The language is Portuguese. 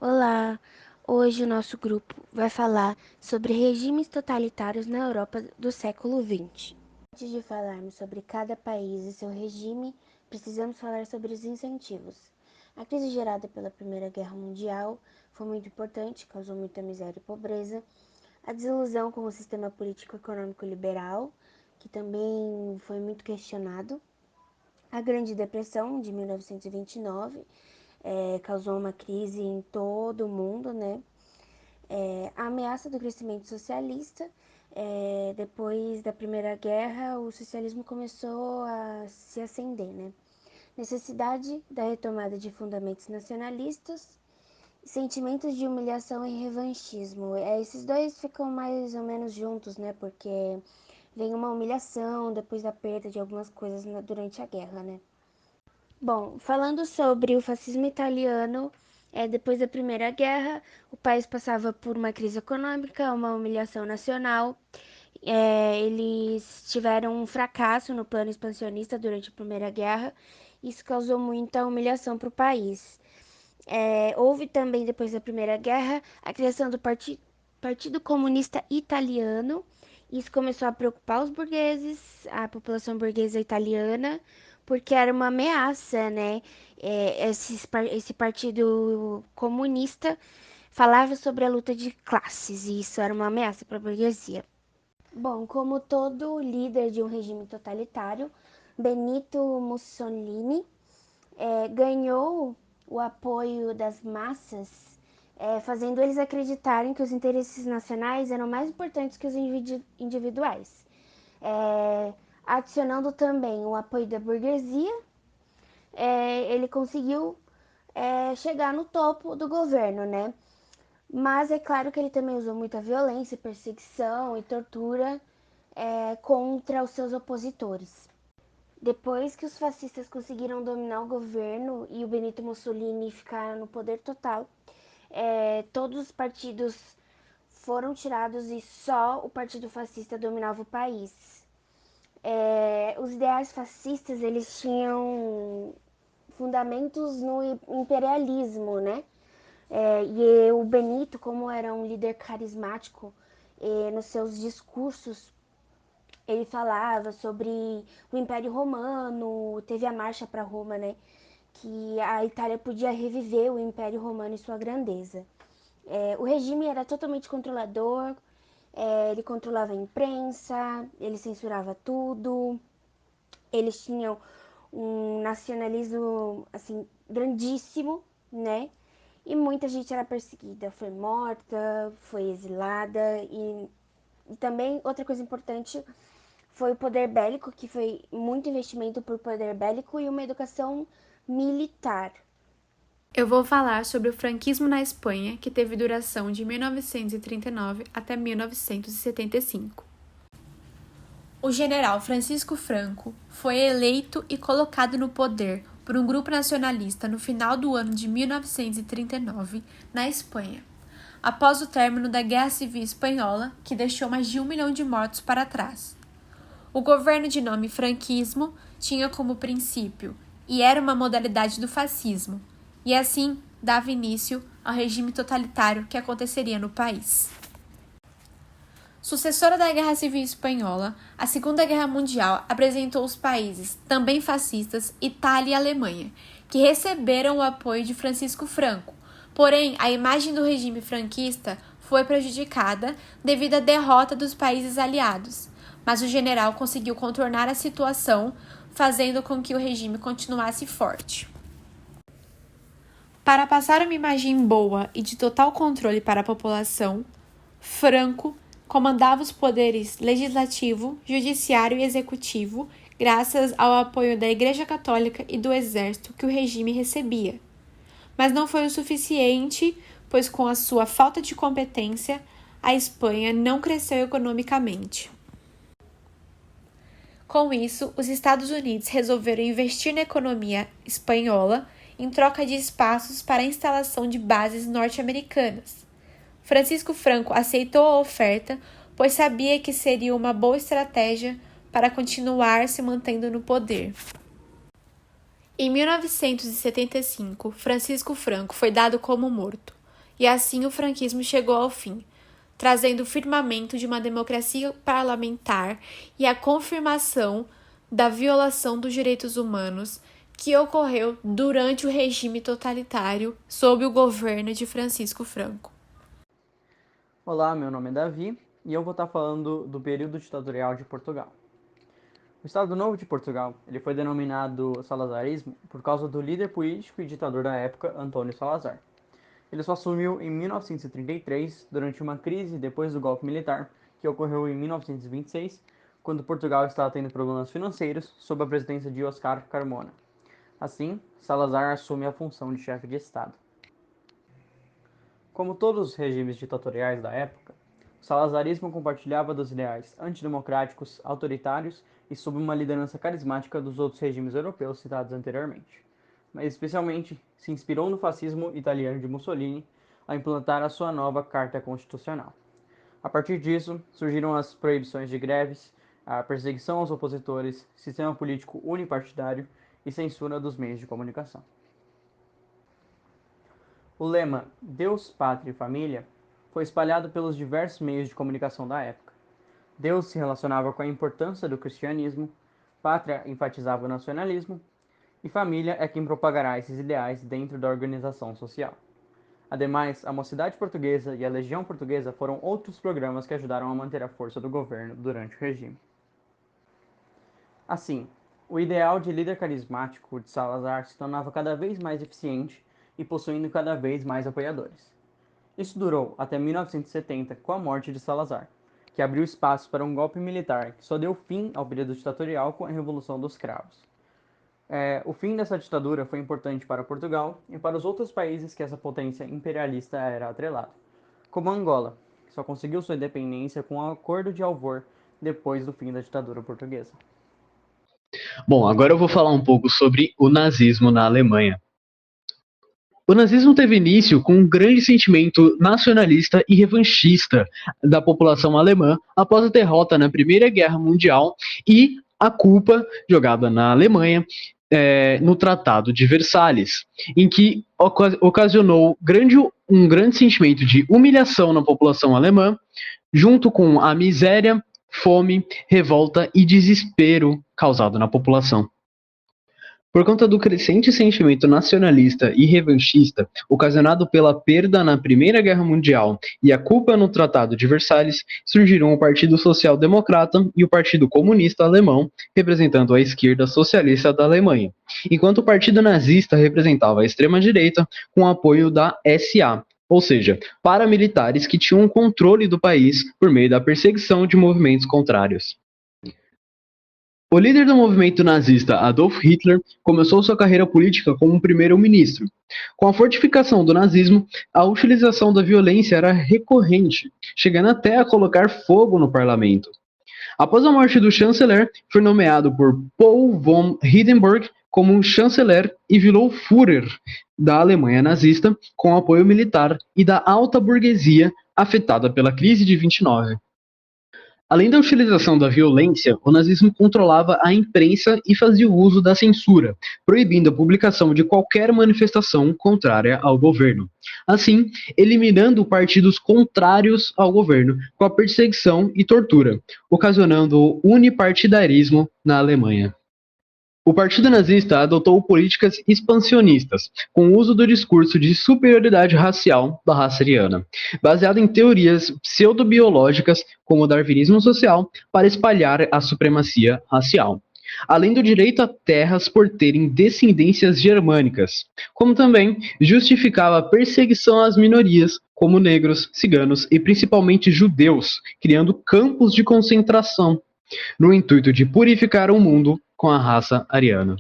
Olá! Hoje o nosso grupo vai falar sobre regimes totalitários na Europa do século XX. Antes de falarmos sobre cada país e seu regime, precisamos falar sobre os incentivos. A crise gerada pela Primeira Guerra Mundial foi muito importante, causou muita miséria e pobreza. A desilusão com o sistema político-econômico liberal, que também foi muito questionado. A Grande Depressão de 1929 causou uma crise em todo o mundo, né? A ameaça do crescimento socialista, depois da Primeira Guerra, o socialismo começou a se acender, né? Necessidade da retomada de fundamentos nacionalistas, sentimentos de humilhação e revanchismo. Esses dois ficam mais ou menos juntos, né? Porque vem uma humilhação depois da perda de algumas coisas durante a guerra, né? Bom, falando sobre o fascismo italiano, depois da Primeira Guerra, o país passava por uma crise econômica, uma humilhação nacional. Eles tiveram um fracasso no plano expansionista durante a Primeira Guerra. Isso causou muita humilhação para o país. Houve também, depois da Primeira Guerra, a criação do Partido Comunista Italiano. Isso começou a preocupar os burgueses, a população burguesa italiana, porque era uma ameaça, né? Esse partido comunista falava sobre a luta de classes, e isso era uma ameaça para a burguesia. Bom, como todo líder de um regime totalitário, Benito Mussolini ganhou o apoio das massas, fazendo eles acreditarem que os interesses nacionais eram mais importantes que os individuais, adicionando também o apoio da burguesia. Ele conseguiu chegar no topo do governo, né? Mas é claro que ele também usou muita violência, perseguição e tortura contra os seus opositores. Depois que os fascistas conseguiram dominar o governo e o Benito Mussolini ficar no poder total, todos os partidos foram tirados e só o Partido Fascista dominava o país. Os ideais fascistas, eles tinham fundamentos no imperialismo, né? E o Benito, como era um líder carismático, nos seus discursos ele falava sobre o Império Romano, teve a marcha para Roma, né? Que a Itália podia reviver o Império Romano e sua grandeza. O regime era totalmente controlador, ele controlava a imprensa, ele censurava tudo, eles tinham um nacionalismo assim grandíssimo, né? E muita gente era perseguida, foi morta, foi exilada e também outra coisa importante foi o poder bélico, que foi muito investimento por poder bélico e uma educação militar. Eu vou falar sobre o franquismo na Espanha, que teve duração de 1939 até 1975. O general Francisco Franco foi eleito e colocado no poder por um grupo nacionalista no final do ano de 1939, na Espanha, após o término da Guerra Civil Espanhola, que deixou mais de 1 milhão de mortos para trás. O governo de nome franquismo tinha como princípio, e era uma modalidade do fascismo, e assim dava início ao regime totalitário que aconteceria no país. Sucessora da Guerra Civil Espanhola, a Segunda Guerra Mundial apresentou os países, também fascistas, Itália e Alemanha, que receberam o apoio de Francisco Franco. Porém, a imagem do regime franquista foi prejudicada devido à derrota dos países aliados, mas o general conseguiu contornar a situação, fazendo com que o regime continuasse forte. Para passar uma imagem boa e de total controle para a população, Franco comandava os poderes legislativo, judiciário e executivo, graças ao apoio da Igreja Católica e do Exército que o regime recebia. Mas não foi o suficiente, pois com a sua falta de competência, a Espanha não cresceu economicamente. Com isso, os Estados Unidos resolveram investir na economia espanhola em troca de espaços para a instalação de bases norte-americanas. Francisco Franco aceitou a oferta, pois sabia que seria uma boa estratégia para continuar se mantendo no poder. Em 1975, Francisco Franco foi dado como morto, e assim o franquismo chegou ao fim, trazendo o firmamento de uma democracia parlamentar e a confirmação da violação dos direitos humanos que ocorreu durante o regime totalitário sob o governo de Francisco Franco. Olá, meu nome é Davi e eu vou estar falando do período ditatorial de Portugal. O Estado Novo de Portugal ele foi denominado salazarismo por causa do líder político e ditador da época, Antônio Salazar. Ele só assumiu em 1933, durante uma crise depois do golpe militar, que ocorreu em 1926, quando Portugal estava tendo problemas financeiros sob a presidência de Oscar Carmona. Assim, Salazar assume a função de chefe de Estado. Como todos os regimes ditatoriais da época, o salazarismo compartilhava dos ideais antidemocráticos, autoritários e sob uma liderança carismática dos outros regimes europeus citados anteriormente. Mas especialmente se inspirou no fascismo italiano de Mussolini a implantar a sua nova Carta Constitucional. A partir disso, surgiram as proibições de greves, a perseguição aos opositores, sistema político unipartidário e censura dos meios de comunicação. O lema Deus, Pátria e Família foi espalhado pelos diversos meios de comunicação da época. Deus se relacionava com a importância do cristianismo, pátria enfatizava o nacionalismo, e família é quem propagará esses ideais dentro da organização social. Ademais, a Mocidade Portuguesa e a Legião Portuguesa foram outros programas que ajudaram a manter a força do governo durante o regime. Assim, o ideal de líder carismático de Salazar se tornava cada vez mais eficiente e possuindo cada vez mais apoiadores. Isso durou até 1970, com a morte de Salazar, que abriu espaço para um golpe militar que só deu fim ao período ditatorial com a Revolução dos Cravos. O fim dessa ditadura foi importante para Portugal e para os outros países que essa potência imperialista era atrelada, como Angola, que só conseguiu sua independência com o Acordo de Alvor depois do fim da ditadura portuguesa. Bom, agora eu vou falar um pouco sobre o nazismo na Alemanha. O nazismo teve início com um grande sentimento nacionalista e revanchista da população alemã após a derrota na Primeira Guerra Mundial e a culpa jogada na Alemanha no Tratado de Versalhes, em que ocasionou um grande sentimento de humilhação na população alemã, junto com a miséria, fome, revolta e desespero causado na população. Por conta do crescente sentimento nacionalista e revanchista ocasionado pela perda na Primeira Guerra Mundial e a culpa no Tratado de Versalhes, surgiram o Partido Social Democrata e o Partido Comunista Alemão, representando a esquerda socialista da Alemanha, enquanto o Partido Nazista representava a extrema-direita com o apoio da SA, ou seja, paramilitares que tinham o controle do país por meio da perseguição de movimentos contrários. O líder do movimento nazista, Adolf Hitler, começou sua carreira política como um primeiro-ministro. Com a fortificação do nazismo, a utilização da violência era recorrente, chegando até a colocar fogo no parlamento. Após a morte do chanceler, foi nomeado por Paul von Hindenburg como chanceler e virou Führer da Alemanha nazista, com apoio militar e da alta burguesia afetada pela crise de 29. Além da utilização da violência, o nazismo controlava a imprensa e fazia uso da censura, proibindo a publicação de qualquer manifestação contrária ao governo. Assim, eliminando partidos contrários ao governo com a perseguição e tortura, ocasionando o unipartidarismo na Alemanha. O Partido Nazista adotou políticas expansionistas, com o uso do discurso de superioridade racial da raça ariana, baseado em teorias pseudobiológicas como o darwinismo social, para espalhar a supremacia racial, além do direito a terras por terem descendências germânicas, como também justificava a perseguição às minorias, como negros, ciganos e principalmente judeus, criando campos de concentração, no intuito de purificar o mundo com a raça ariana.